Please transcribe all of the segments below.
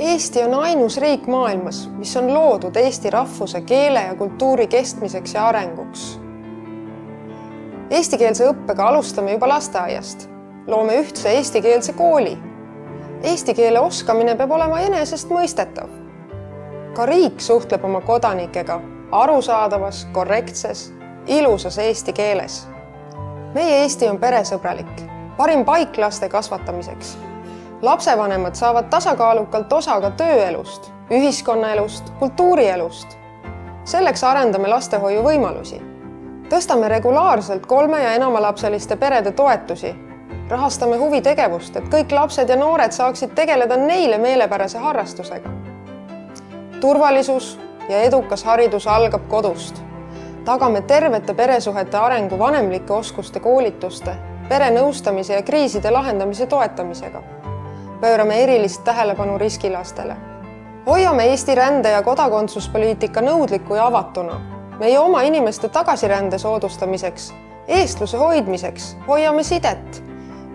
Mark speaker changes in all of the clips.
Speaker 1: Eesti on ainus riik maailmas, mis on loodud eesti rahvuse, keele ja kultuuri kestmiseks ja arenguks. Eestikeelse õppega alustame juba lasteaiast. Loome ühtse eestikeelse kooli. Eesti keele oskamine peab olema enesestmõistetav. Ka riik suhtleb oma kodanikega arusaadavas, korrektses, ilusas eesti keeles. Meie Eesti on peresõbralik, parim paik laste kasvatamiseks. Lapsevanemad saavad tasakaalukalt osa ka tööelust, ühiskonnaelust, kultuurielust. Selleks arendame lastehoiu võimalusi. Tõstame regulaarselt 3- ja enamalapseliste perede toetusi. Rahastame huvitegevust, et kõik lapsed ja noored saaksid tegeleda neile meelepärase harrastusega. Turvalisus ja edukas haridus algab kodust. Tagame tervete peresuhete arengu vanemlike oskuste koolituste, perenõustamise ja kriiside lahendamise toetamisega. Pöörame erilist tähelepanu riskilastele. Hoiame Eesti rände- ja kodakondsuspoliitika nõudliku ja avatuna. Meie oma inimeste tagasirände soodustamiseks, eestluse hoidmiseks hoiame sidet.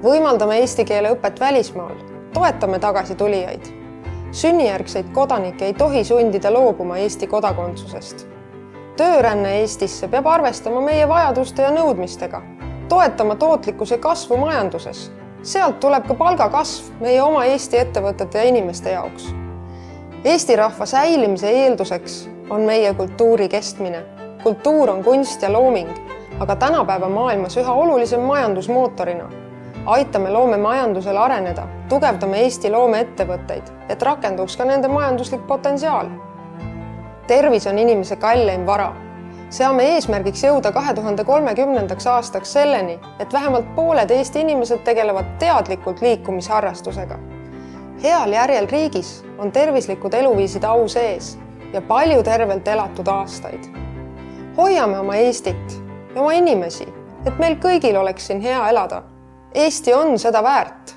Speaker 1: Võimaldame eesti keele õpet välismaal, toetame tagasitulijaid. Sünnijärgseid kodanikke ei tohi sundida loobuma Eesti kodakondsusest. Tööränne Eestisse peab arvestama meie vajaduste ja nõudmistega, toetama tootlikkuse kasvu majanduses. Sealt tuleb ka palgakasv meie oma Eesti ettevõtete ja inimeste jaoks. Eesti rahva säilimise eelduseks on meie kultuuri kestmine. Kultuur on kunst ja looming, aga tänapäeva maailmas üha olulisem majandusmootorina. Aitame loomemajandusel areneda, tugevdame Eesti loomeettevõtteid, et rakenduks ka nende majanduslik potentsiaal. Tervis on inimese kalleim vara. Seame eesmärgiks jõuda 2030. aastaks selleni, et vähemalt pooled Eesti inimesed tegelevad teadlikult liikumisharrastusega. Heal järjel riigis on tervislikud eluviisid au sees ja palju tervelt elatud aastaid. Hoiame oma Eestit ja oma inimesi, et meil kõigil oleks siin hea elada. Eesti on seda väärt.